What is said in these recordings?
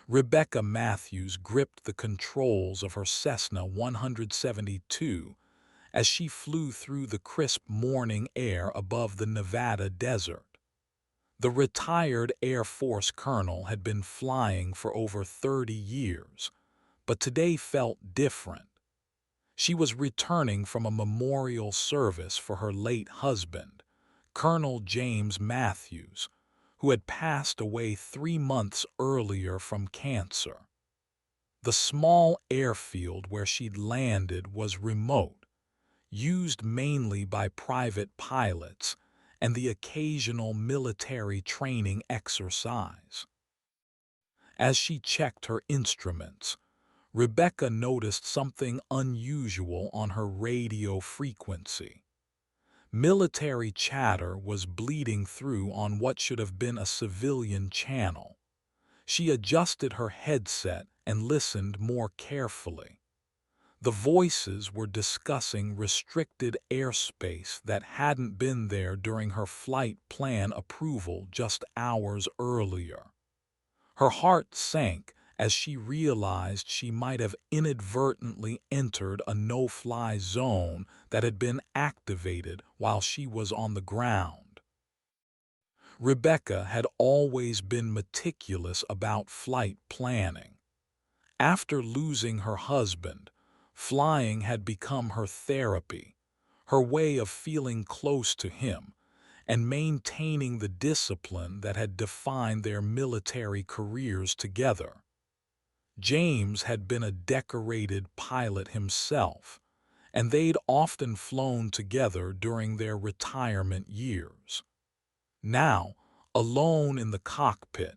Rebecca Matthews gripped the controls of her Cessna 172 as she flew through the crisp morning air above the Nevada desert. The retired Air Force colonel had been flying for over 30 years, but today felt different. She was returning from a memorial service for her late husband, Colonel James Matthews, who had passed away 3 months earlier from cancer. The small airfield where she'd landed was remote, used mainly by private pilots and the occasional military training exercise. As she checked her instruments, Rebecca noticed something unusual on her radio frequency. Military chatter was bleeding through on what should have been a civilian channel. She adjusted her headset and listened more carefully. The voices were discussing restricted airspace that hadn't been there during her flight plan approval just hours earlier. Her heart sank as she realized she might have inadvertently entered a no-fly zone that had been activated while she was on the ground. Rebecca had always been meticulous about flight planning. After losing her husband, flying had become her therapy, her way of feeling close to him and maintaining the discipline that had defined their military careers together. James had been a decorated pilot himself, and they'd often flown together during their retirement years. Now, alone in the cockpit,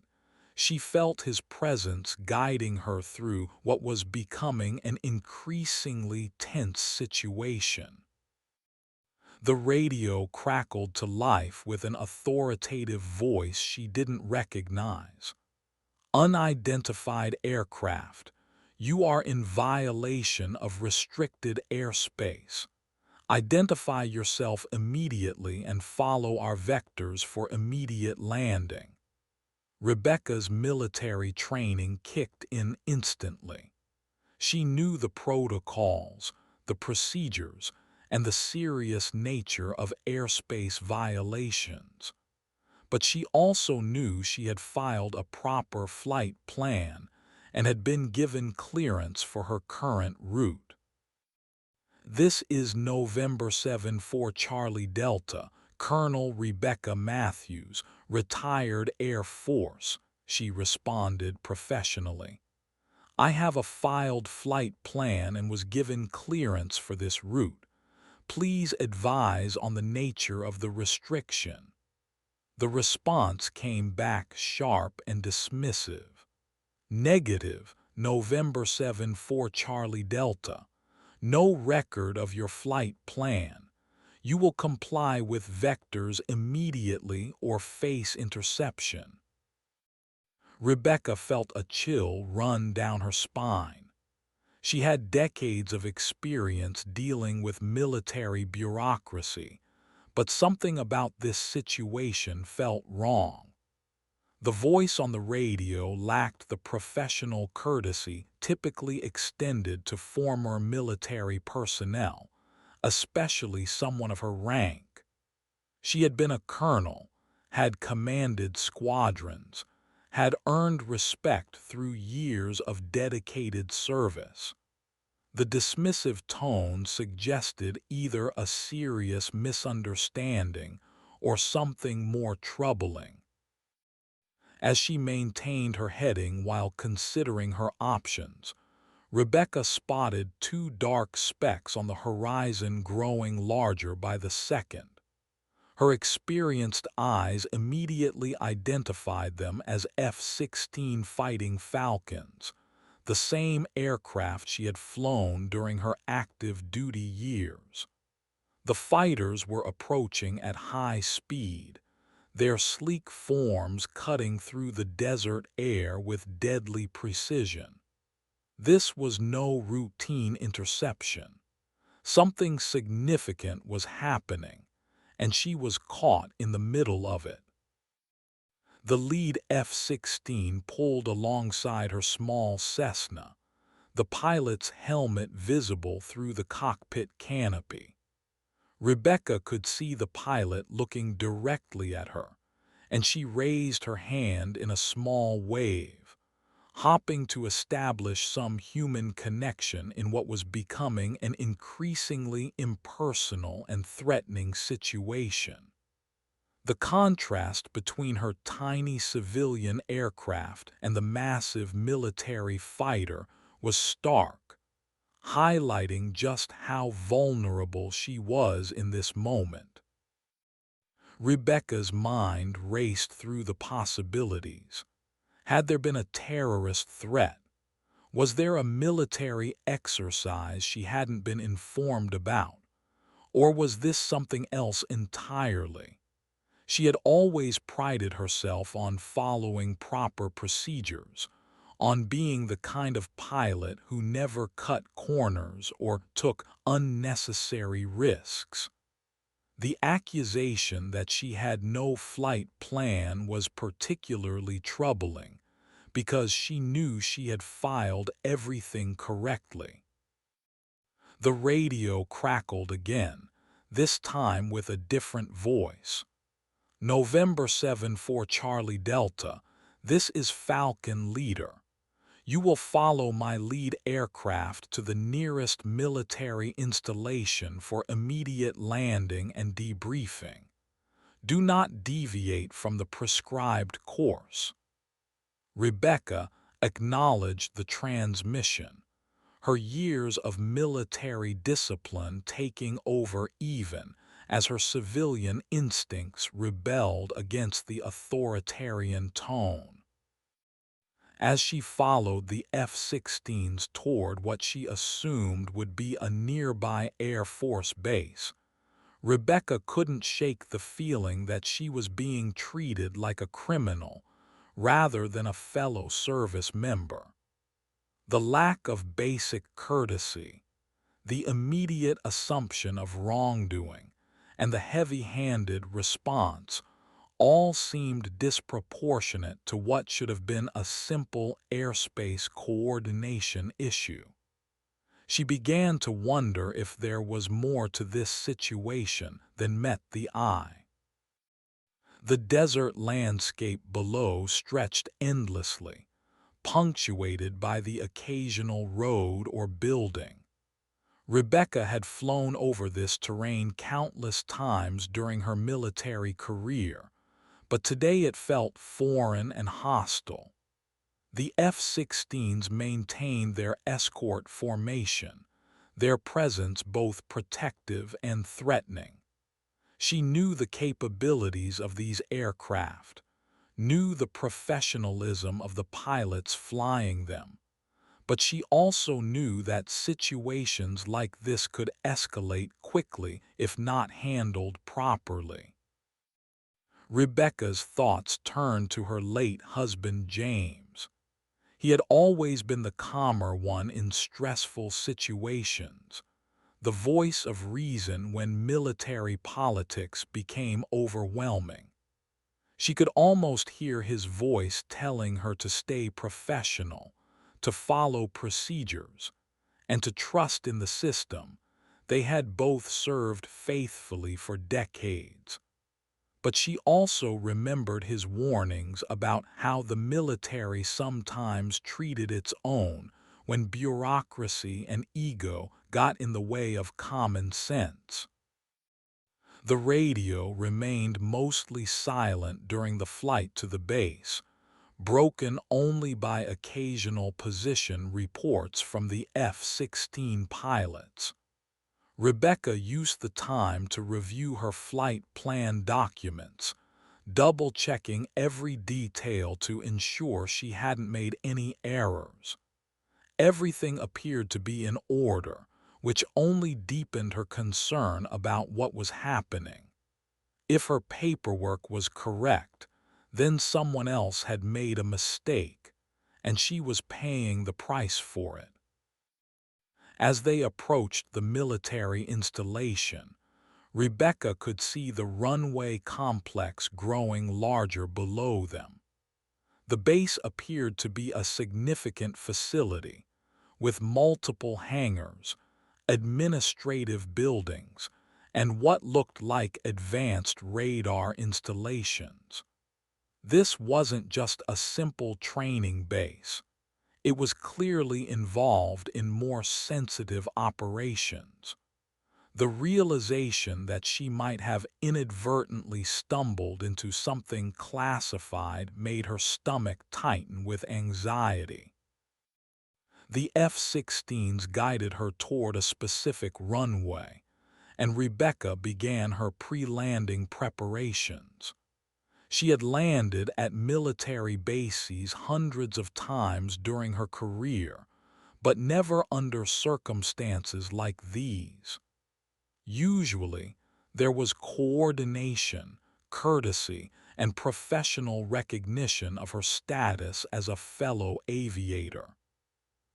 she felt his presence guiding her through what was becoming an increasingly tense situation. The radio crackled to life with an authoritative voice she didn't recognize. Unidentified aircraft, you are in violation of restricted airspace. Identify yourself immediately and follow our vectors for immediate landing. Rebecca's military training kicked in instantly. She knew the protocols, the procedures, and the serious nature of airspace violations. But she also knew she had filed a proper flight plan and had been given clearance for her current route. "This is November 7 for Charlie Delta, Colonel Rebecca Matthews, retired Air Force," she responded professionally. "I have a filed flight plan and was given clearance for this route. Please advise on the nature of the restriction." The response came back sharp and dismissive. "Negative, November 7 for Charlie Delta. No record of your flight plan. You will comply with vectors immediately or face interception." Rebecca felt a chill run down her spine. She had decades of experience dealing with military bureaucracy, but something about this situation felt wrong. The voice on the radio lacked the professional courtesy typically extended to former military personnel, especially someone of her rank. She had been a colonel, had commanded squadrons, had earned respect through years of dedicated service. The dismissive tone suggested either a serious misunderstanding or something more troubling. As she maintained her heading while considering her options, Rebecca spotted two dark specks on the horizon growing larger by the second. Her experienced eyes immediately identified them as F-16 fighting Falcons, the same aircraft she had flown during her active duty years. The fighters were approaching at high speed, their sleek forms cutting through the desert air with deadly precision. This was no routine interception. Something significant was happening, and she was caught in the middle of it. The lead F-16 pulled alongside her small Cessna, the pilot's helmet visible through the cockpit canopy. Rebecca could see the pilot looking directly at her, and she raised her hand in a small wave, hopping to establish some human connection in what was becoming an increasingly impersonal and threatening situation. The contrast between her tiny civilian aircraft and the massive military fighter was stark, highlighting just how vulnerable she was in this moment. Rebecca's mind raced through the possibilities. Had there been a terrorist threat? Was there a military exercise she hadn't been informed about? Or was this something else entirely? She had always prided herself on following proper procedures, on being the kind of pilot who never cut corners or took unnecessary risks. The accusation that she had no flight plan was particularly troubling because she knew she had filed everything correctly. The radio crackled again, this time with a different voice. November 7 for Charlie Delta, this is Falcon Leader. You will follow my lead aircraft to the nearest military installation for immediate landing and debriefing. Do not deviate from the prescribed course. Rebecca acknowledged the transmission, her years of military discipline taking over even as her civilian instincts rebelled against the authoritarian tone. As she followed the F-16s toward what she assumed would be a nearby Air Force base, Rebecca couldn't shake the feeling that she was being treated like a criminal rather than a fellow service member. The lack of basic courtesy, the immediate assumption of wrongdoing, and the heavy-handed response all seemed disproportionate to what should have been a simple airspace coordination issue. She began to wonder if there was more to this situation than met the eye. The desert landscape below stretched endlessly, punctuated by the occasional road or building. Rebecca had flown over this terrain countless times during her military career, but today it felt foreign and hostile. The F-16s maintained their escort formation, their presence both protective and threatening. She knew the capabilities of these aircraft, knew the professionalism of the pilots flying them, but she also knew that situations like this could escalate quickly if not handled properly. Rebecca's thoughts turned to her late husband James. He had always been the calmer one in stressful situations, the voice of reason when military politics became overwhelming. She could almost hear his voice telling her to stay professional, to follow procedures, and to trust in the system. They had both served faithfully for decades. But she also remembered his warnings about how the military sometimes treated its own when bureaucracy and ego got in the way of common sense. The radio remained mostly silent during the flight to the base, broken only by occasional position reports from the F-16 pilots. Rebecca used the time to review her flight plan documents, double-checking every detail to ensure she hadn't made any errors. Everything appeared to be in order, which only deepened her concern about what was happening. If her paperwork was correct, then someone else had made a mistake, and she was paying the price for it. As they approached the military installation, Rebecca could see the runway complex growing larger below them. The base appeared to be a significant facility, with multiple hangars, administrative buildings, and what looked like advanced radar installations. This wasn't just a simple training base. It was clearly involved in more sensitive operations. The realization that she might have inadvertently stumbled into something classified made her stomach tighten with anxiety. The F-16s guided her toward a specific runway, and Rebecca began her pre-landing preparations. She had landed at military bases hundreds of times during her career, but never under circumstances like these. Usually, there was coordination, courtesy, and professional recognition of her status as a fellow aviator.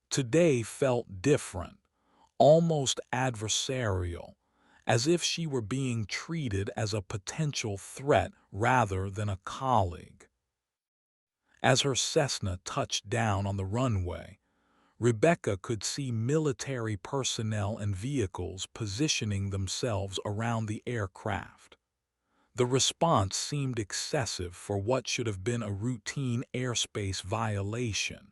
Today felt different, almost adversarial, as if she were being treated as a potential threat rather than a colleague. As her Cessna touched down on the runway, Rebecca could see military personnel and vehicles positioning themselves around the aircraft. The response seemed excessive for what should have been a routine airspace violation,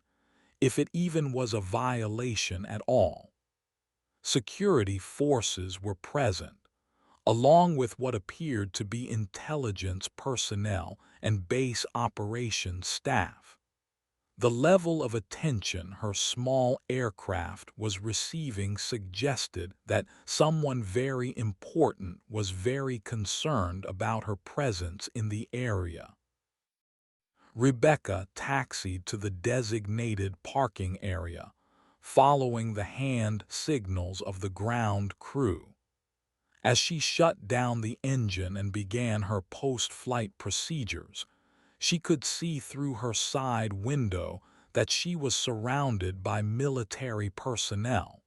if it even was a violation at all. Security forces were present, along with what appeared to be intelligence personnel and base operations staff. The level of attention her small aircraft was receiving suggested that someone very important was very concerned about her presence in the area. Rebecca taxied to the designated parking area, following the hand signals of the ground crew. As she shut down the engine and began her post-flight procedures, she could see through her side window that she was surrounded by military personnel.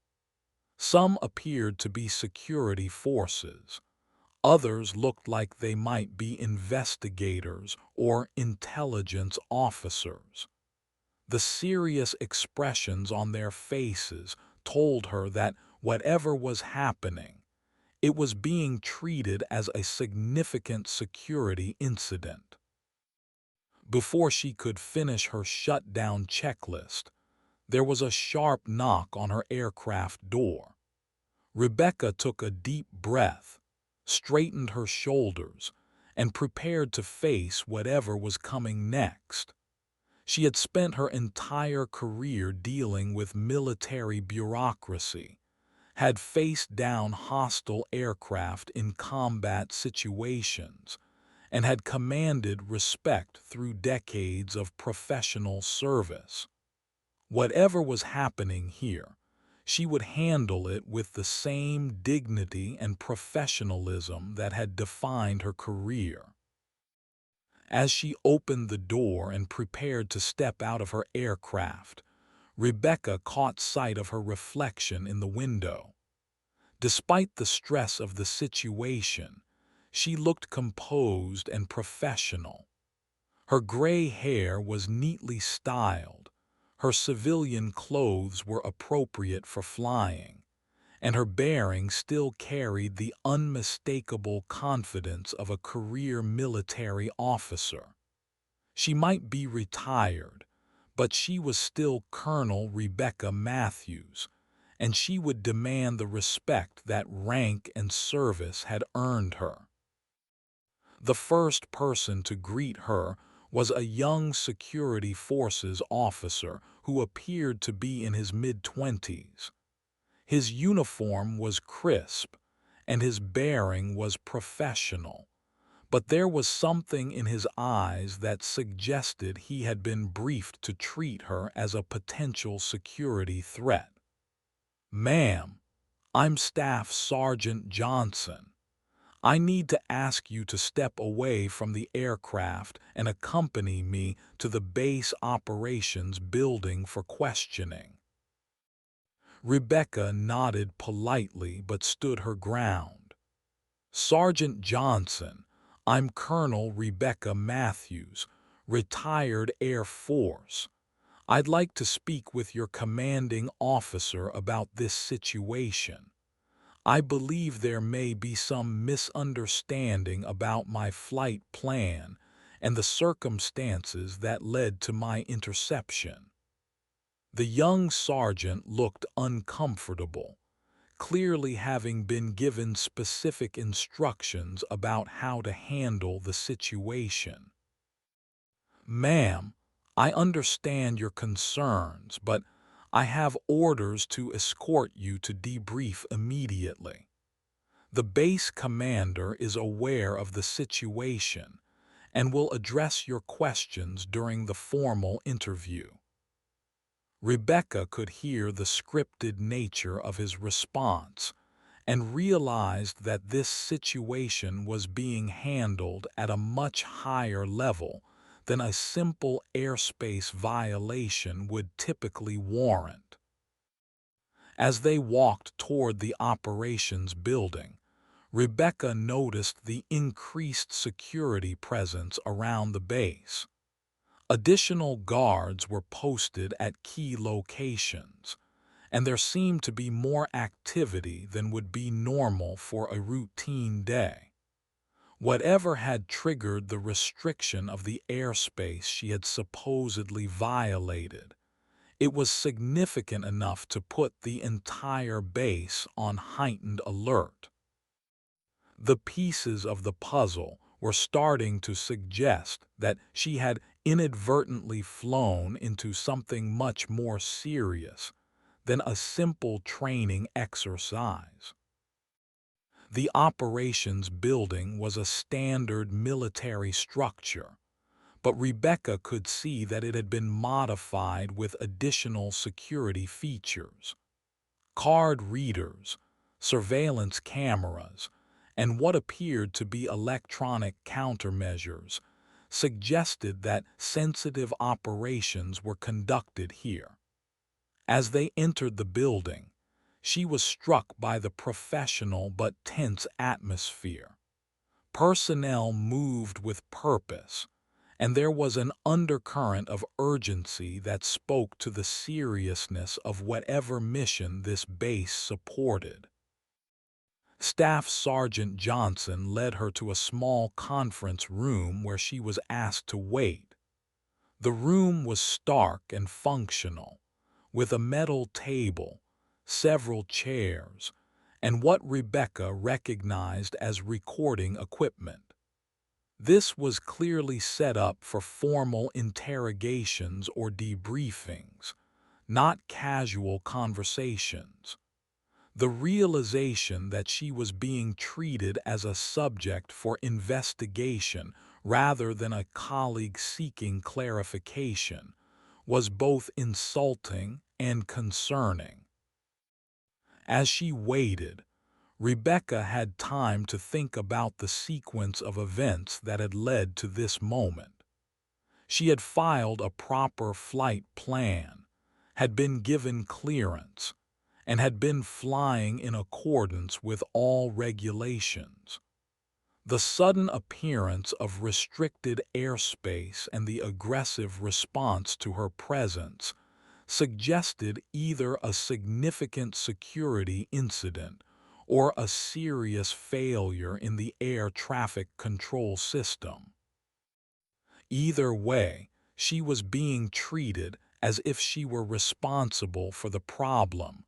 Some appeared to be security forces. Others looked like they might be investigators or intelligence officers. The serious expressions on their faces told her that whatever was happening, it was being treated as a significant security incident. Before she could finish her shutdown checklist, there was a sharp knock on her aircraft door. Rebecca took a deep breath, straightened her shoulders, and prepared to face whatever was coming next. She had spent her entire career dealing with military bureaucracy, had faced down hostile aircraft in combat situations, and had commanded respect through decades of professional service. Whatever was happening here, she would handle it with the same dignity and professionalism that had defined her career. As she opened the door and prepared to step out of her aircraft, Rebecca caught sight of her reflection in the window. Despite the stress of the situation, she looked composed and professional. Her gray hair was neatly styled, her civilian clothes were appropriate for flying, and her bearing still carried the unmistakable confidence of a career military officer. She might be retired, but she was still Colonel Rebecca Matthews, and she would demand the respect that rank and service had earned her. The first person to greet her was a young security forces officer who appeared to be in his mid-twenties. His uniform was crisp, and his bearing was professional, but there was something in his eyes that suggested he had been briefed to treat her as a potential security threat. "Ma'am, I'm Staff Sergeant Johnson. I need to ask you to step away from the aircraft and accompany me to the base operations building for questioning." Rebecca nodded politely but stood her ground. "Sergeant Johnson, I'm Colonel Rebecca Matthews, retired Air Force. I'd like to speak with your commanding officer about this situation. I believe there may be some misunderstanding about my flight plan and the circumstances that led to my interception." The young sergeant looked uncomfortable, clearly having been given specific instructions about how to handle the situation. "Ma'am, I understand your concerns, but I have orders to escort you to debrief immediately. The base commander is aware of the situation and will address your questions during the formal interview." Rebecca could hear the scripted nature of his response and realized that this situation was being handled at a much higher level than a simple airspace violation would typically warrant. As they walked toward the operations building, Rebecca noticed the increased security presence around the base. Additional guards were posted at key locations, and there seemed to be more activity than would be normal for a routine day. Whatever had triggered the restriction of the airspace she had supposedly violated, it was significant enough to put the entire base on heightened alert. The pieces of the puzzle were starting to suggest that she had inadvertently flown into something much more serious than a simple training exercise. The operations building was a standard military structure, but Rebecca could see that it had been modified with additional security features. Card readers, surveillance cameras, and what appeared to be electronic countermeasures suggested that sensitive operations were conducted here. As they entered the building, she was struck by the professional but tense atmosphere. Personnel moved with purpose, and there was an undercurrent of urgency that spoke to the seriousness of whatever mission this base supported. Staff Sergeant Johnson led her to a small conference room where she was asked to wait. The room was stark and functional, with a metal table, several chairs, and what Rebecca recognized as recording equipment. This was clearly set up for formal interrogations or debriefings, not casual conversations. The realization that she was being treated as a subject for investigation rather than a colleague seeking clarification was both insulting and concerning. As she waited, Rebecca had time to think about the sequence of events that had led to this moment. She had filed a proper flight plan, had been given clearance, and had been flying in accordance with all regulations. The sudden appearance of restricted airspace and the aggressive response to her presence suggested either a significant security incident or a serious failure in the air traffic control system. Either way, she was being treated as if she were responsible for the problem,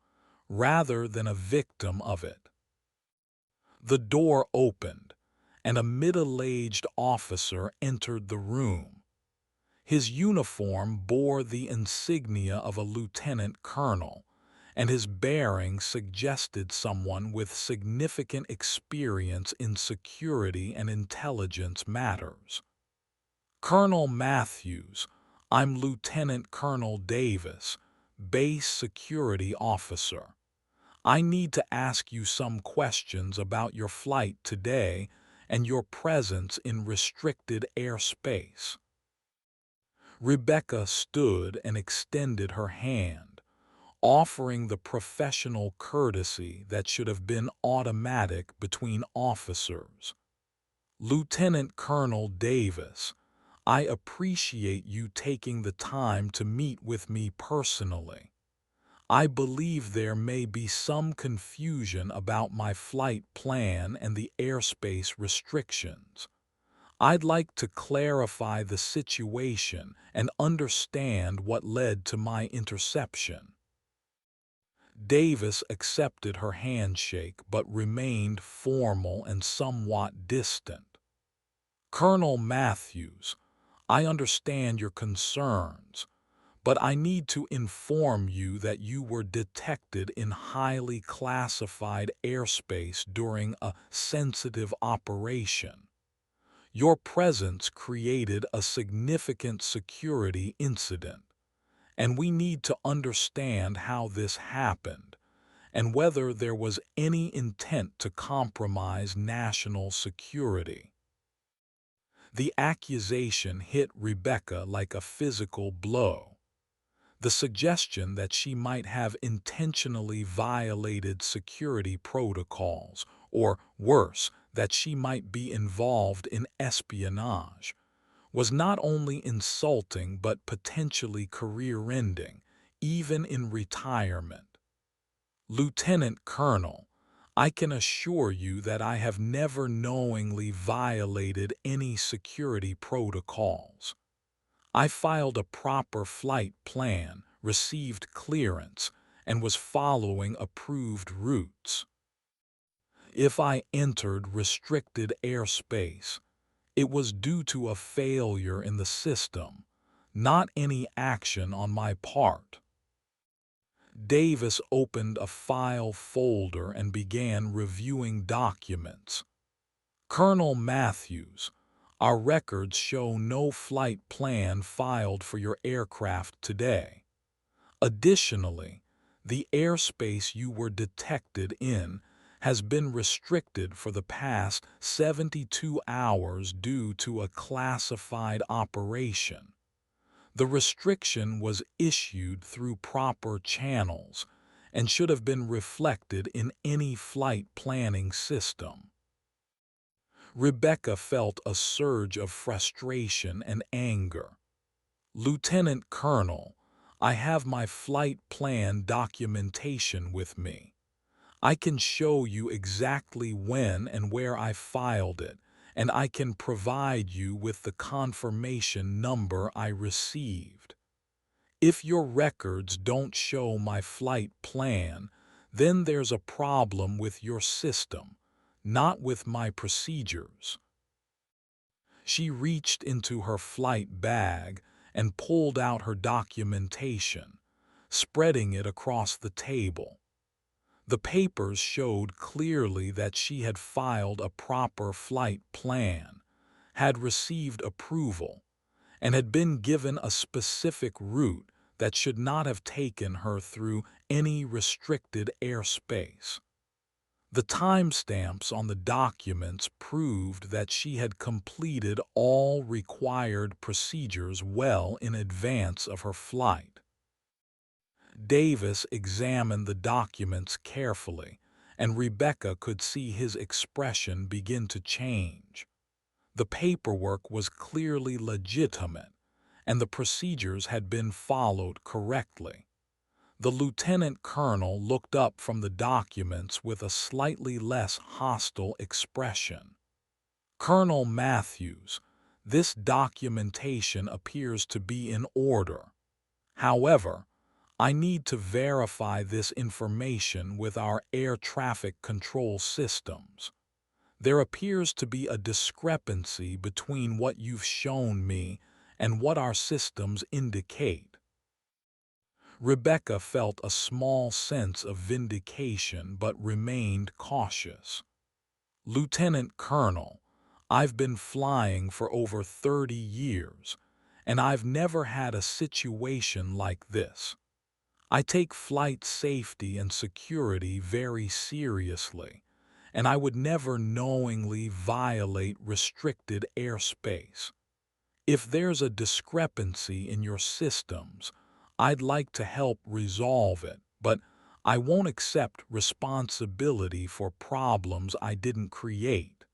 rather than a victim of it. The door opened, and a middle-aged officer entered the room. His uniform bore the insignia of a lieutenant colonel, and his bearing suggested someone with significant experience in security and intelligence matters. "Colonel Matthews, I'm Lieutenant Colonel Davis, Base Security Officer. I need to ask you some questions about your flight today and your presence in restricted airspace." Rebecca stood and extended her hand, offering the professional courtesy that should have been automatic between officers. "Lieutenant Colonel Davis, I appreciate you taking the time to meet with me personally. I believe there may be some confusion about my flight plan and the airspace restrictions. I'd like to clarify the situation and understand what led to my interception. Davis accepted her handshake but remained formal and somewhat distant. Colonel Matthews, I understand your concerns, but I need to inform you that you were detected in highly classified airspace during a sensitive operation. Your presence created a significant security incident, and we need to understand how this happened and whether there was any intent to compromise national security. The accusation hit Rebecca like a physical blow. The suggestion that she might have intentionally violated security protocols, or worse, that she might be involved in espionage, was not only insulting but potentially career-ending, even in retirement. Lieutenant Colonel, I can assure you that I have never knowingly violated any security protocols. I filed a proper flight plan, received clearance, and was following approved routes. If I entered restricted airspace, it was due to a failure in the system, not any action on my part. Davis opened a file folder and began reviewing documents. Colonel Matthews, our records show no flight plan filed for your aircraft today. Additionally, the airspace you were detected in has been restricted for the past 72 hours due to a classified operation. The restriction was issued through proper channels and should have been reflected in any flight planning system. Rebecca felt a surge of frustration and anger. Lieutenant Colonel, I have my flight plan documentation with me. I can show you exactly when and where I filed it, and I can provide you with the confirmation number I received. If your records don't show my flight plan, then there's a problem with your system, not with my procedures. She reached into her flight bag and pulled out her documentation, spreading it across the table. The papers showed clearly that she had filed a proper flight plan, had received approval, and had been given a specific route that should not have taken her through any restricted airspace. The timestamps on the documents proved that she had completed all required procedures well in advance of her flight. Davis examined the documents carefully, and Rebecca could see his expression begin to change. The paperwork was clearly legitimate, and the procedures had been followed correctly. The lieutenant colonel looked up from the documents with a slightly less hostile expression. Colonel Matthews, this documentation appears to be in order. However, I need to verify this information with our air traffic control systems. There appears to be a discrepancy between what you've shown me and what our systems indicate. Rebecca felt a small sense of vindication but remained cautious. Lieutenant Colonel, I've been flying for over 30 years, and I've never had a situation like this. I take flight safety and security very seriously, and I would never knowingly violate restricted airspace. If there's a discrepancy in your systems, I'd like to help resolve it, but I won't accept responsibility for problems I didn't create.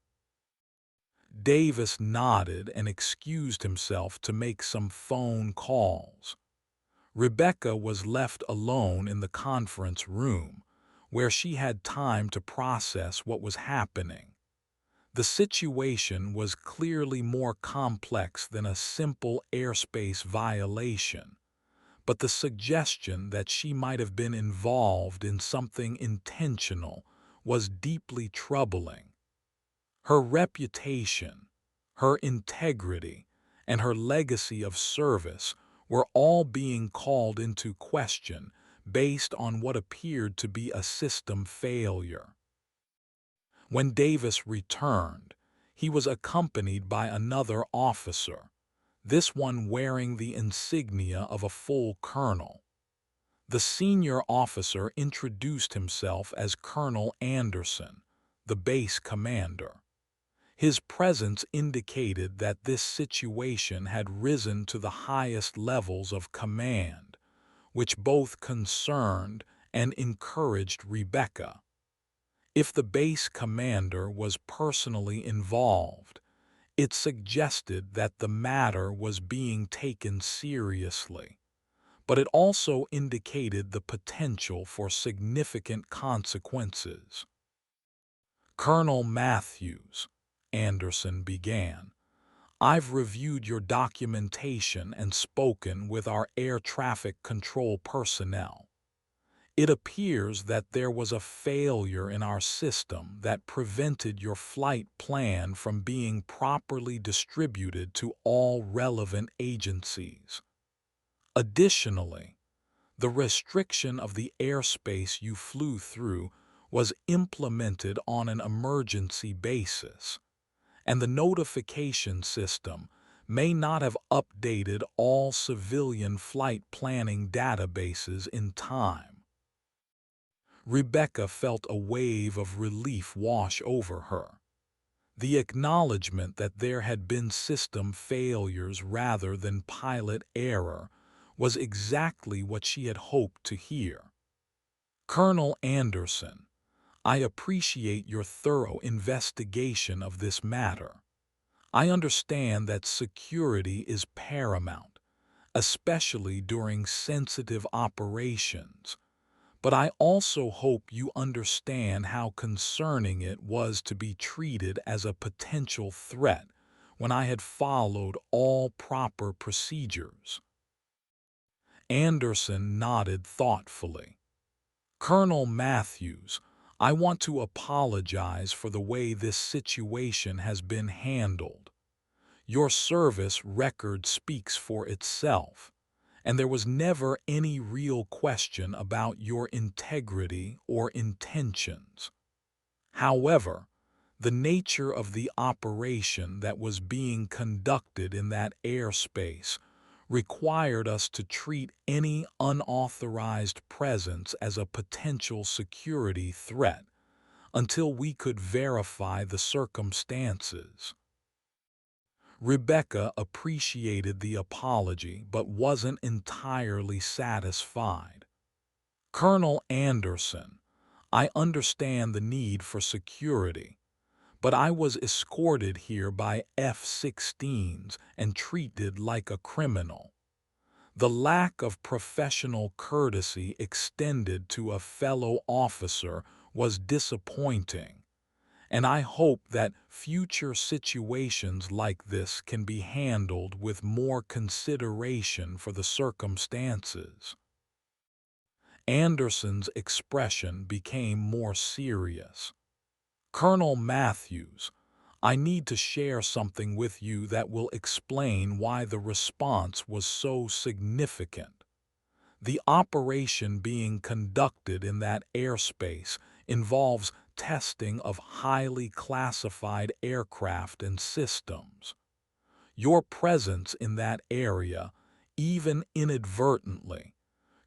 Davis nodded and excused himself to make some phone calls. Rebecca was left alone in the conference room, where she had time to process what was happening. The situation was clearly more complex than a simple airspace violation, but the suggestion that she might have been involved in something intentional was deeply troubling. Her reputation, her integrity, and her legacy of service were all being called into question based on what appeared to be a system failure. When Davis returned, he was accompanied by another officer, this one wearing the insignia of a full colonel. The senior officer introduced himself as Colonel Anderson, the base commander. His presence indicated that this situation had risen to the highest levels of command, which both concerned and encouraged Rebecca. If the base commander was personally involved, it suggested that the matter was being taken seriously, but it also indicated the potential for significant consequences. Colonel Matthews, Anderson began, I've reviewed your documentation and spoken with our air traffic control personnel. It appears that there was a failure in our system that prevented your flight plan from being properly distributed to all relevant agencies. Additionally, the restriction of the airspace you flew through was implemented on an emergency basis, and the notification system may not have updated all civilian flight planning databases in time. Rebecca felt a wave of relief wash over her. The acknowledgement that there had been system failures rather than pilot error was exactly what she had hoped to hear. Colonel Anderson, I appreciate your thorough investigation of this matter. I understand that security is paramount, especially during sensitive operations, but I also hope you understand how concerning it was to be treated as a potential threat when I had followed all proper procedures. Anderson nodded thoughtfully. Colonel Matthews, I want to apologize for the way this situation has been handled. Your service record speaks for itself, and there was never any real question about your integrity or intentions. However, the nature of the operation that was being conducted in that airspace required us to treat any unauthorized presence as a potential security threat until we could verify the circumstances. Rebecca appreciated the apology but wasn't entirely satisfied. Colonel Anderson, I understand the need for security, but I was escorted here by F-16s and treated like a criminal. The lack of professional courtesy extended to a fellow officer was disappointing, and I hope that future situations like this can be handled with more consideration for the circumstances. Anderson's expression became more serious. Colonel Matthews, I need to share something with you that will explain why the response was so significant. The operation being conducted in that airspace involves testing of highly classified aircraft and systems. Your presence in that area, even inadvertently,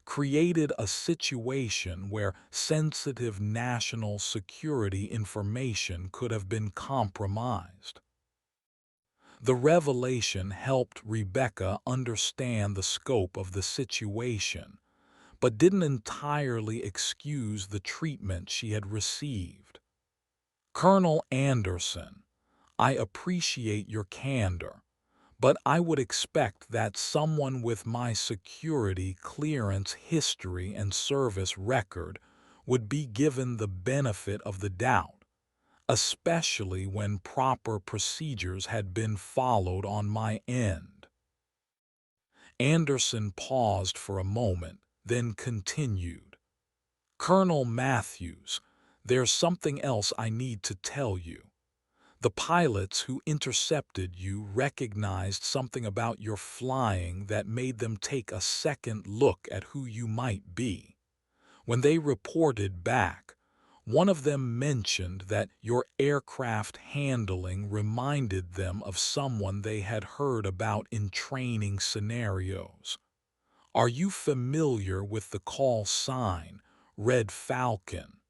created a situation where sensitive national security information could have been compromised. The revelation helped Rebecca understand the scope of the situation, but didn't entirely excuse the treatment she had received. Colonel Anderson, I appreciate your candor, but I would expect that someone with my security clearance history and service record would be given the benefit of the doubt, especially when proper procedures had been followed on my end." Anderson paused for a moment, then continued. "Colonel Matthews, there's something else I need to tell you. The pilots who intercepted you recognized something about your flying that made them take a second look at who you might be. When they reported back, one of them mentioned that your aircraft handling reminded them of someone they had heard about in training scenarios. Are you familiar with the call sign, Red Falcon?"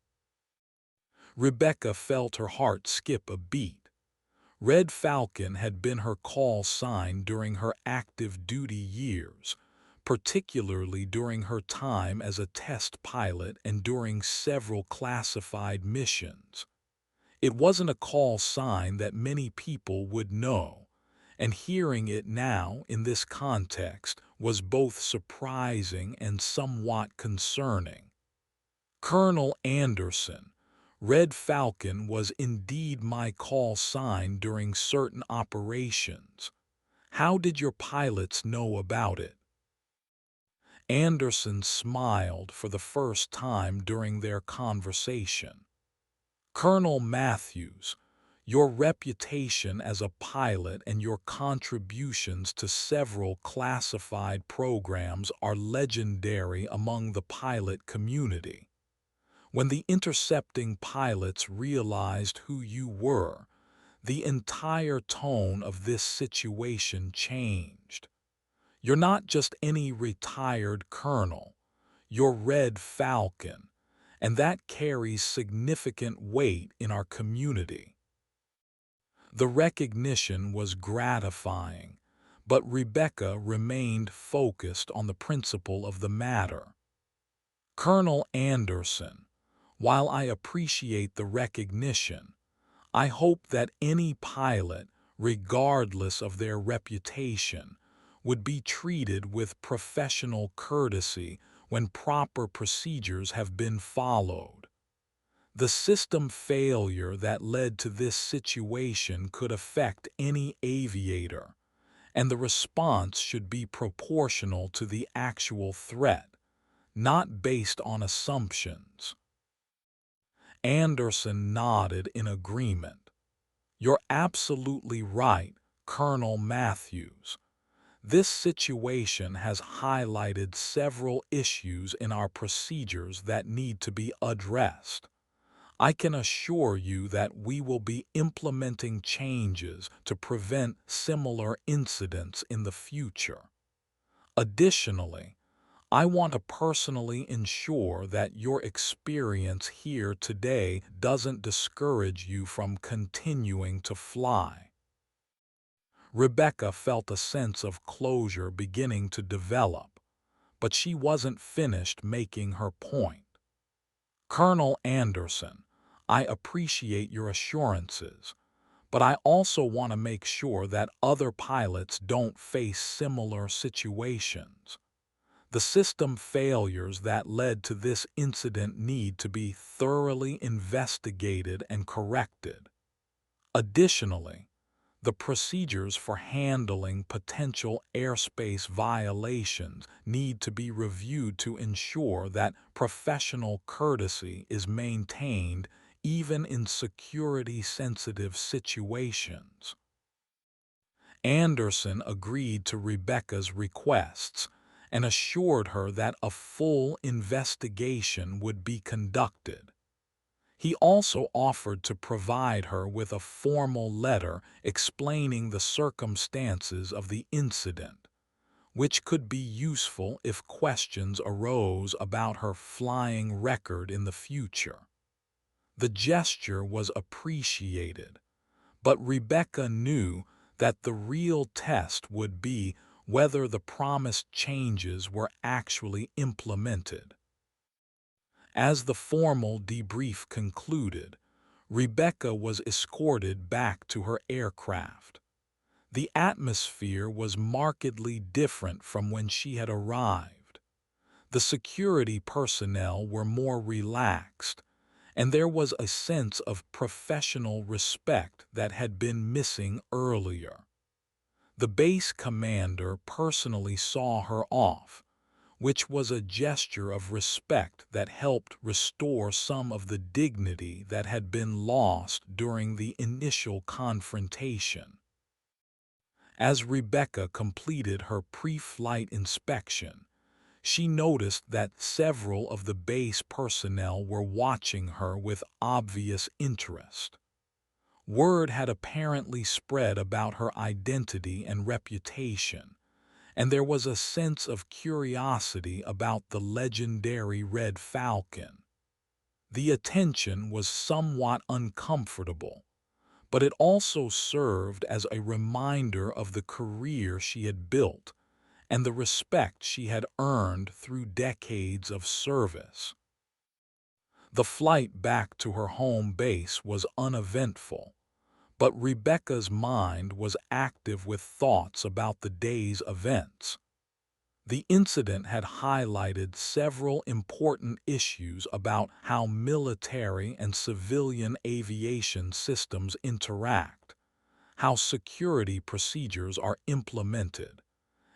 Rebecca felt her heart skip a beat. Red Falcon had been her call sign during her active duty years, particularly during her time as a test pilot and during several classified missions. It wasn't a call sign that many people would know, and hearing it now in this context was both surprising and somewhat concerning. "Colonel Anderson, Red Falcon was indeed my call sign during certain operations. How did your pilots know about it?" Anderson smiled for the first time during their conversation. "Colonel Matthews, your reputation as a pilot and your contributions to several classified programs are legendary among the pilot community. When the intercepting pilots realized who you were, the entire tone of this situation changed. You're not just any retired colonel, you're Red Falcon, and that carries significant weight in our community." The recognition was gratifying, but Rebecca remained focused on the principle of the matter. "Colonel Anderson, while I appreciate the recognition, I hope that any pilot, regardless of their reputation, would be treated with professional courtesy when proper procedures have been followed. The system failure that led to this situation could affect any aviator, and the response should be proportional to the actual threat, not based on assumptions." Anderson nodded in agreement. "You're absolutely right, Colonel Matthews. This situation has highlighted several issues in our procedures that need to be addressed. I can assure you that we will be implementing changes to prevent similar incidents in the future. Additionally, I want to personally ensure that your experience here today doesn't discourage you from continuing to fly." Rebecca felt a sense of closure beginning to develop, but she wasn't finished making her point. "Colonel Anderson, I appreciate your assurances, but I also want to make sure that other pilots don't face similar situations. The system failures that led to this incident need to be thoroughly investigated and corrected. Additionally, the procedures for handling potential airspace violations need to be reviewed to ensure that professional courtesy is maintained even in security-sensitive situations." Anderson agreed to Rebecca's requests and assured her that a full investigation would be conducted. He also offered to provide her with a formal letter explaining the circumstances of the incident, which could be useful if questions arose about her flying record in the future. The gesture was appreciated, but Rebecca knew that the real test would be whether the promised changes were actually implemented. As the formal debrief concluded, Rebecca was escorted back to her aircraft. The atmosphere was markedly different from when she had arrived. The security personnel were more relaxed, and there was a sense of professional respect that had been missing earlier. The base commander personally saw her off, which was a gesture of respect that helped restore some of the dignity that had been lost during the initial confrontation. As Rebecca completed her pre-flight inspection, she noticed that several of the base personnel were watching her with obvious interest. Word had apparently spread about her identity and reputation, and there was a sense of curiosity about the legendary Red Falcon. The attention was somewhat uncomfortable, but it also served as a reminder of the career she had built and the respect she had earned through decades of service. The flight back to her home base was uneventful, but Rebecca's mind was active with thoughts about the day's events. The incident had highlighted several important issues about how military and civilian aviation systems interact, how security procedures are implemented,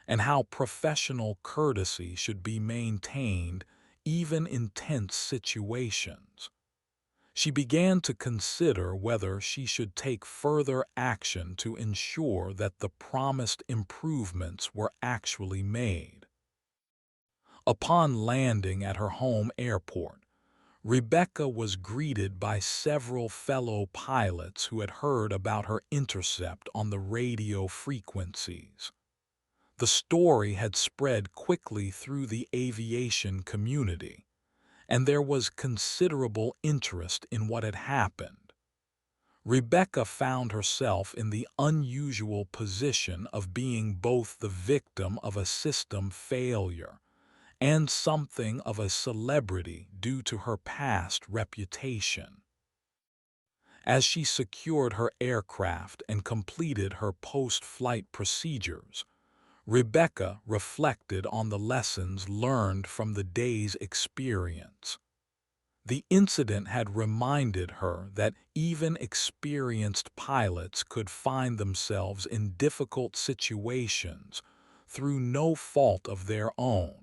and how professional courtesy should be maintained even in tense situations. She began to consider whether she should take further action to ensure that the promised improvements were actually made. Upon landing at her home airport, Rebecca was greeted by several fellow pilots who had heard about her intercept on the radio frequencies. The story had spread quickly through the aviation community, and there was considerable interest in what had happened. Rebecca found herself in the unusual position of being both the victim of a system failure and something of a celebrity due to her past reputation. As she secured her aircraft and completed her post-flight procedures, Rebecca reflected on the lessons learned from the day's experience. The incident had reminded her that even experienced pilots could find themselves in difficult situations through no fault of their own.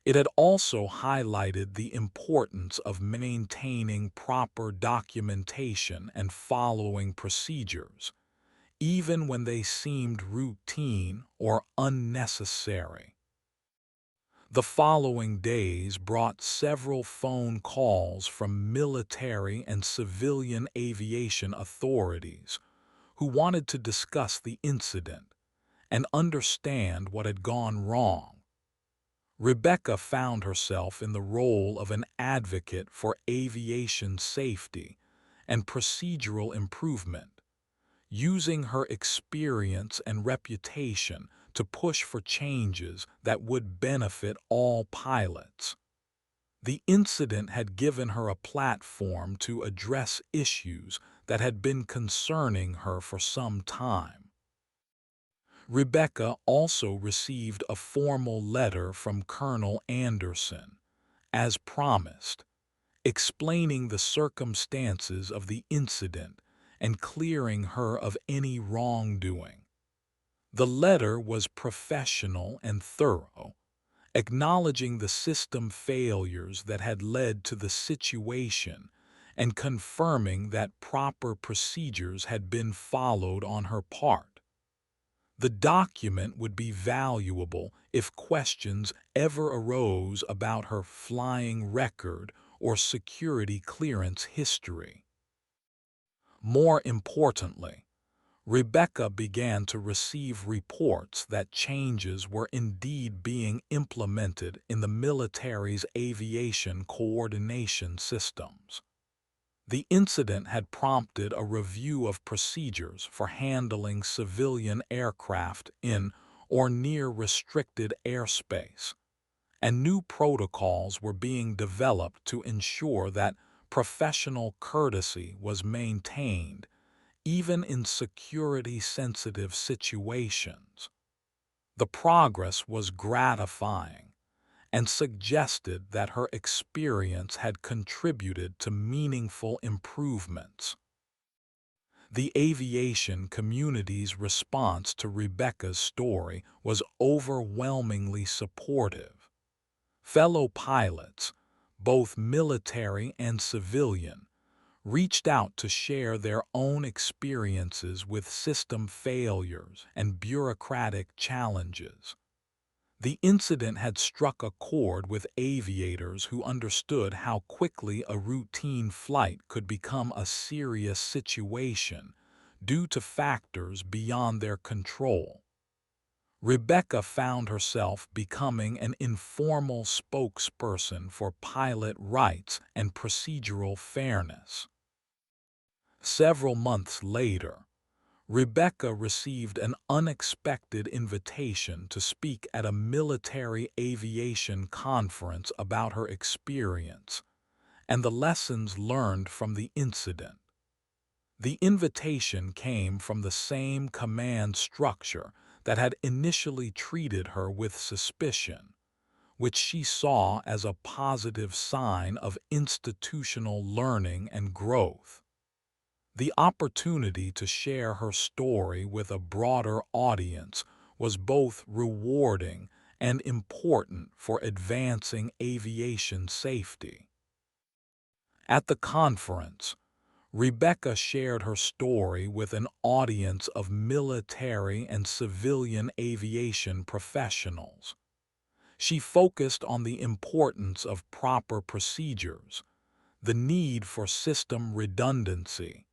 It had also highlighted the importance of maintaining proper documentation and following procedures, even when they seemed routine or unnecessary. The following days brought several phone calls from military and civilian aviation authorities who wanted to discuss the incident and understand what had gone wrong. Rebecca found herself in the role of an advocate for aviation safety and procedural improvement, using her experience and reputation to push for changes that would benefit all pilots. The incident had given her a platform to address issues that had been concerning her for some time. Rebecca also received a formal letter from Colonel Anderson, as promised, explaining the circumstances of the incident and clearing her of any wrongdoing. The letter was professional and thorough, acknowledging the system failures that had led to the situation and confirming that proper procedures had been followed on her part. The document would be valuable if questions ever arose about her flying record or security clearance history. More importantly, Rebecca began to receive reports that changes were indeed being implemented in the military's aviation coordination systems. The incident had prompted a review of procedures for handling civilian aircraft in or near restricted airspace, and new protocols were being developed to ensure that professional courtesy was maintained even in security-sensitive situations. The progress was gratifying and suggested that her experience had contributed to meaningful improvements. The aviation community's response to Rebecca's story was overwhelmingly supportive. Fellow pilots, both military and civilian, reached out to share their own experiences with system failures and bureaucratic challenges. The incident had struck a chord with aviators who understood how quickly a routine flight could become a serious situation due to factors beyond their control. Rebecca found herself becoming an informal spokesperson for pilot rights and procedural fairness. Several months later, Rebecca received an unexpected invitation to speak at a military aviation conference about her experience and the lessons learned from the incident. The invitation came from the same command structure that had initially treated her with suspicion, which she saw as a positive sign of institutional learning and growth. The opportunity to share her story with a broader audience was both rewarding and important for advancing aviation safety. At the conference, Rebecca shared her story with an audience of military and civilian aviation professionals. She focused on the importance of proper procedures, the need for system redundancy,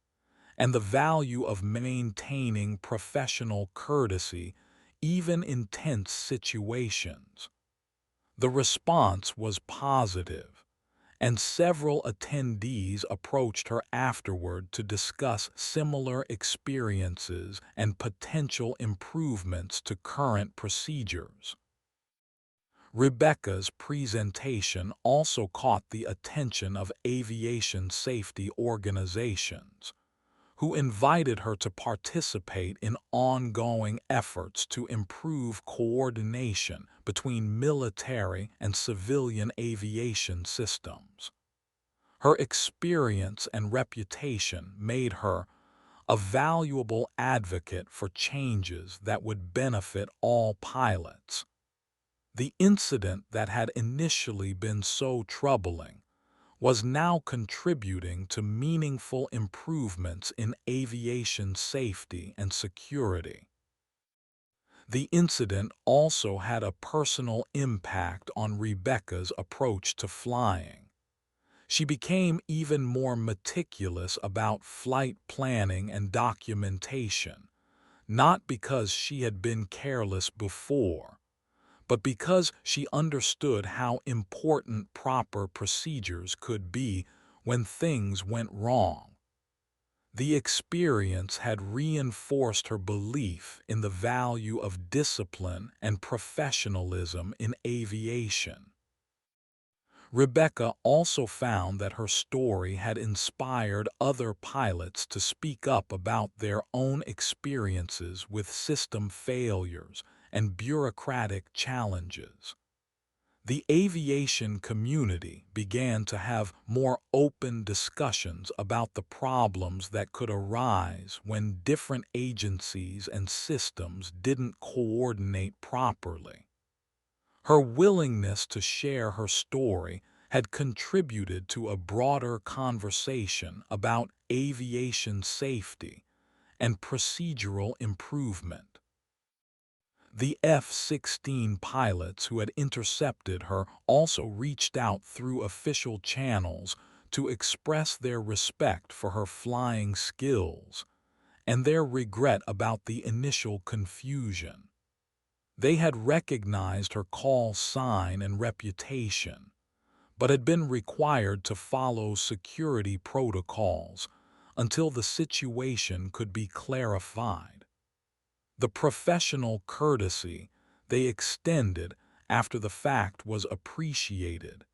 and the value of maintaining professional courtesy even in tense situations. The response was positive, and several attendees approached her afterward to discuss similar experiences and potential improvements to current procedures. Rebecca's presentation also caught the attention of aviation safety organizations, who invited her to participate in ongoing efforts to improve coordination between military and civilian aviation systems. Her experience and reputation made her a valuable advocate for changes that would benefit all pilots. The incident that had initially been so troubling was now contributing to meaningful improvements in aviation safety and security. The incident also had a personal impact on Rebecca's approach to flying. She became even more meticulous about flight planning and documentation, not because she had been careless before, but because she understood how important proper procedures could be when things went wrong. The experience had reinforced her belief in the value of discipline and professionalism in aviation. Rebecca also found that her story had inspired other pilots to speak up about their own experiences with system failures and bureaucratic challenges. The aviation community began to have more open discussions about the problems that could arise when different agencies and systems didn't coordinate properly. Her willingness to share her story had contributed to a broader conversation about aviation safety and procedural improvement. The F-16 pilots who had intercepted her also reached out through official channels to express their respect for her flying skills and their regret about the initial confusion. They had recognized her call sign and reputation, but had been required to follow security protocols until the situation could be clarified. The professional courtesy they extended after the fact was appreciated,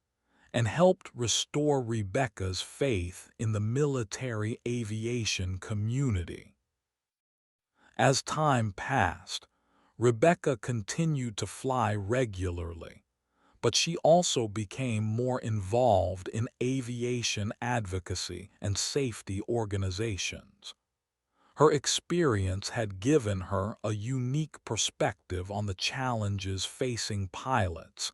and helped restore Rebecca's faith in the military aviation community. As time passed, Rebecca continued to fly regularly, but she also became more involved in aviation advocacy and safety organizations. Her experience had given her a unique perspective on the challenges facing pilots,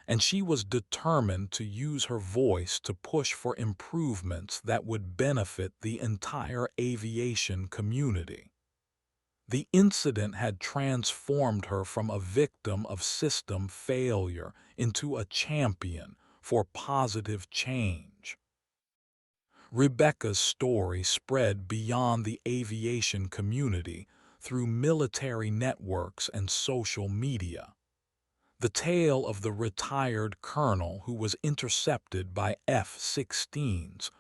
and she was determined to use her voice to push for improvements that would benefit the entire aviation community. The incident had transformed her from a victim of system failure into a champion for positive change. Rebecca's story spread beyond the aviation community through military networks and social media. The tale of the retired colonel who was intercepted by F-16s,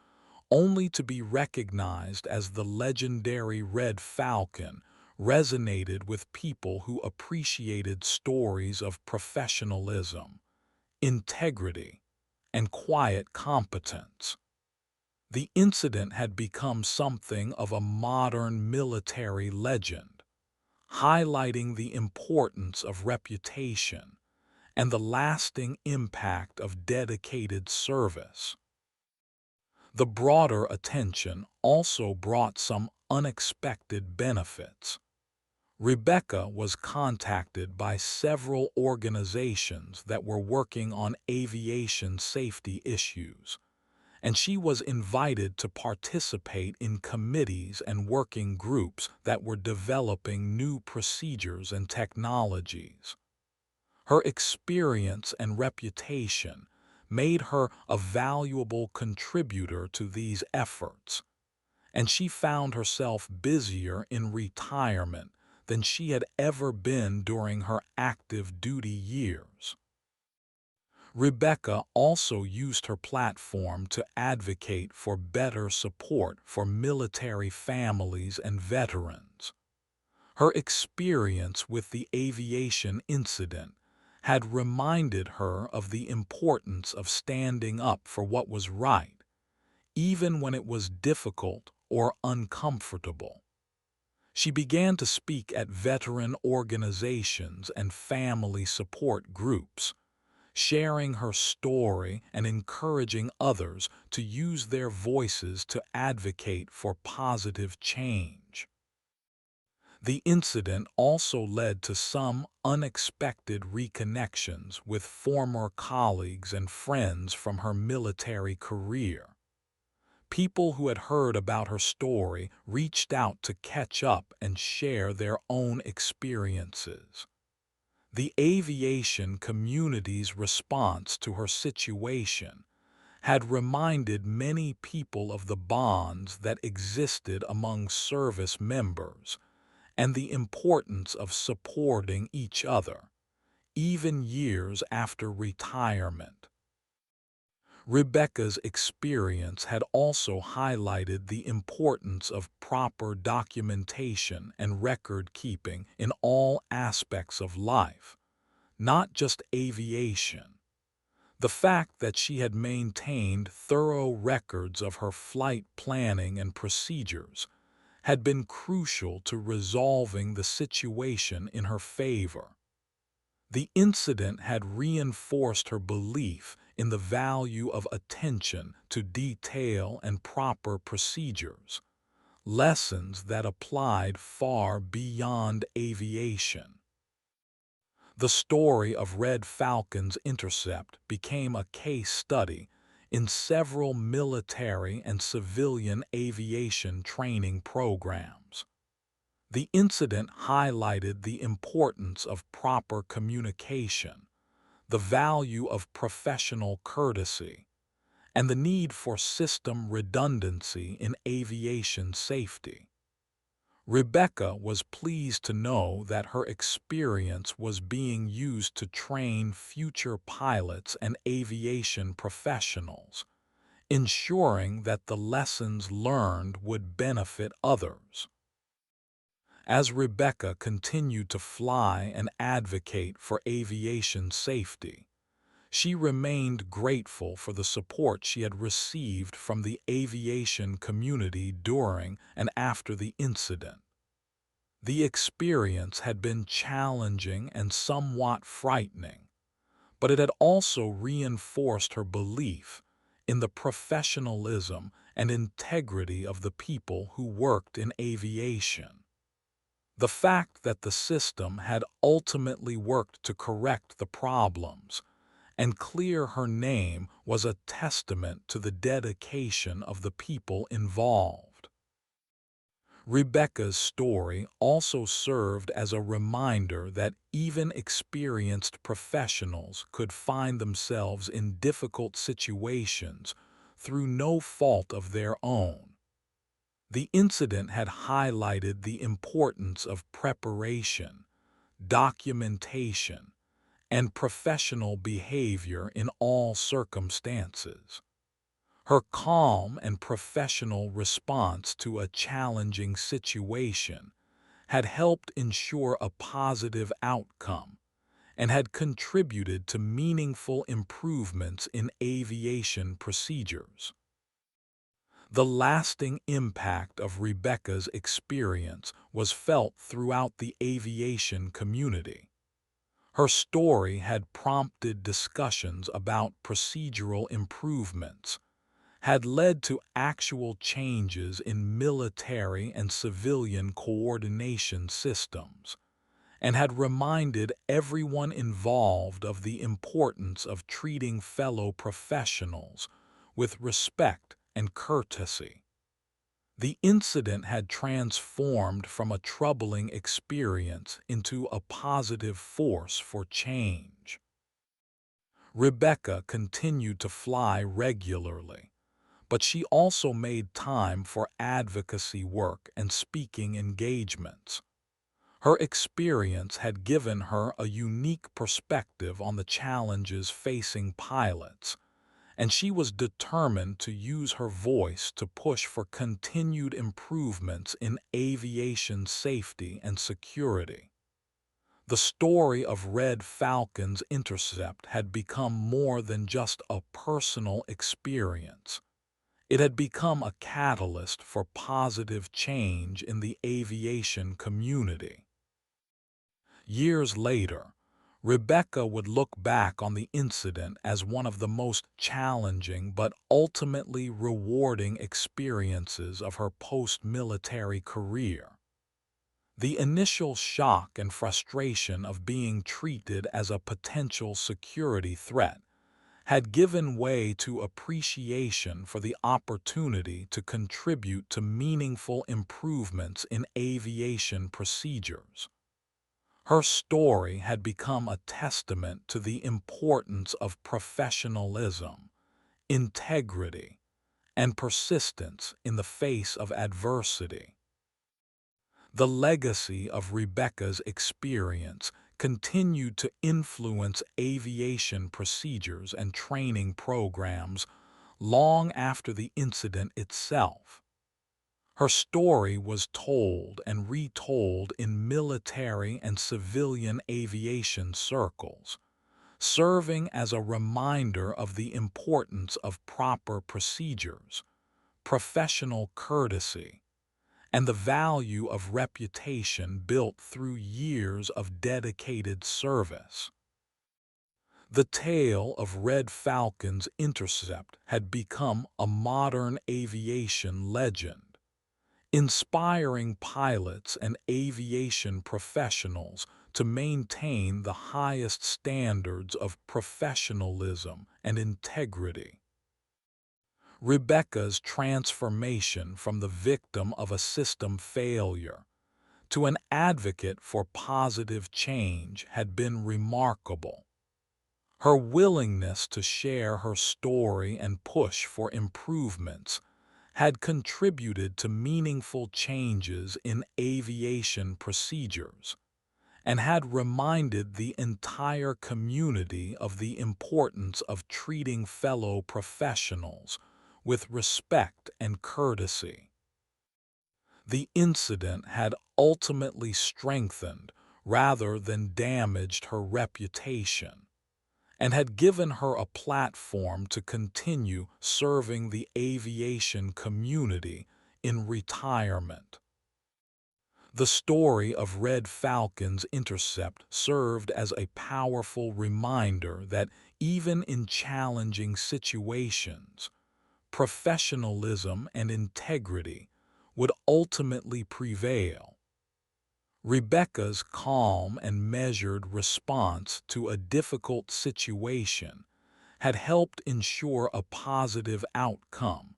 only to be recognized as the legendary Red Falcon, resonated with people who appreciated stories of professionalism, integrity, and quiet competence. The incident had become something of a modern military legend, highlighting the importance of reputation and the lasting impact of dedicated service. The broader attention also brought some unexpected benefits. Rebecca was contacted by several organizations that were working on aviation safety issues, and she was invited to participate in committees and working groups that were developing new procedures and technologies. Her experience and reputation made her a valuable contributor to these efforts, and she found herself busier in retirement than she had ever been during her active duty years. Rebecca also used her platform to advocate for better support for military families and veterans. Her experience with the aviation incident had reminded her of the importance of standing up for what was right, even when it was difficult or uncomfortable. She began to speak at veteran organizations and family support groups, sharing her story and encouraging others to use their voices to advocate for positive change. The incident also led to some unexpected reconnections with former colleagues and friends from her military career. People who had heard about her story reached out to catch up and share their own experiences. The aviation community's response to her situation had reminded many people of the bonds that existed among service members and the importance of supporting each other, even years after retirement. Rebecca's experience had also highlighted the importance of proper documentation and record-keeping in all aspects of life, not just aviation. The fact that she had maintained thorough records of her flight planning and procedures had been crucial to resolving the situation in her favor. The incident had reinforced her belief in the value of attention to detail and proper procedures, lessons that applied far beyond aviation. The story of Red Falcon's intercept became a case study in several military and civilian aviation training programs. The incident highlighted the importance of proper communication, the value of professional courtesy, and the need for system redundancy in aviation safety. Rebecca was pleased to know that her experience was being used to train future pilots and aviation professionals, ensuring that the lessons learned would benefit others. As Rebecca continued to fly and advocate for aviation safety, She remained grateful for the support she had received from the aviation community during and after the incident. The experience had been challenging and somewhat frightening, but it had also reinforced her belief in the professionalism and integrity of the people who worked in aviation. The fact that the system had ultimately worked to correct the problems and clear her name was a testament to the dedication of the people involved. Rebecca's story also served as a reminder that even experienced professionals could find themselves in difficult situations through no fault of their own. The incident had highlighted the importance of preparation, documentation, and professional behavior in all circumstances. Her calm and professional response to a challenging situation had helped ensure a positive outcome and had contributed to meaningful improvements in aviation procedures. The lasting impact of Rebecca's experience was felt throughout the aviation community. Her story had prompted discussions about procedural improvements, had led to actual changes in military and civilian coordination systems, and had reminded everyone involved of the importance of treating fellow professionals with respect and courtesy. The incident had transformed from a troubling experience into a positive force for change. Rebecca continued to fly regularly, but she also made time for advocacy work and speaking engagements. Her experience had given her a unique perspective on the challenges facing pilots, and she was determined to use her voice to push for continued improvements in aviation safety and security. The story of Red Falcon's Intercept had become more than just a personal experience. It had become a catalyst for positive change in the aviation community. Years later, Rebecca would look back on the incident as one of the most challenging but ultimately rewarding experiences of her post-military career. The initial shock and frustration of being treated as a potential security threat had given way to appreciation for the opportunity to contribute to meaningful improvements in aviation procedures. Her story had become a testament to the importance of professionalism, integrity, and persistence in the face of adversity. The legacy of Rebecca's experience continued to influence aviation procedures and training programs long after the incident itself. Her story was told and retold in military and civilian aviation circles, serving as a reminder of the importance of proper procedures, professional courtesy, and the value of reputation built through years of dedicated service. The tale of Red Falcon's Intercept had become a modern aviation legend, inspiring pilots and aviation professionals to maintain the highest standards of professionalism and integrity. Rebecca's transformation from the victim of a system failure to an advocate for positive change had been remarkable. Her willingness to share her story and push for improvements had contributed to meaningful changes in aviation procedures and had reminded the entire community of the importance of treating fellow professionals with respect and courtesy. The incident had ultimately strengthened rather than damaged her reputation, and had given her a platform to continue serving the aviation community in retirement. The story of Red Falcon's intercept served as a powerful reminder that even in challenging situations, professionalism and integrity would ultimately prevail. Rebecca's calm and measured response to a difficult situation had helped ensure a positive outcome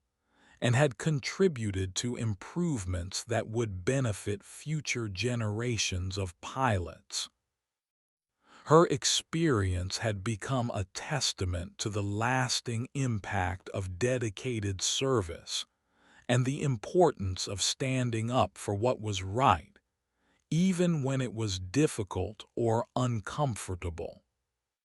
and had contributed to improvements that would benefit future generations of pilots. Her experience had become a testament to the lasting impact of dedicated service and the importance of standing up for what was right, even when it was difficult or uncomfortable.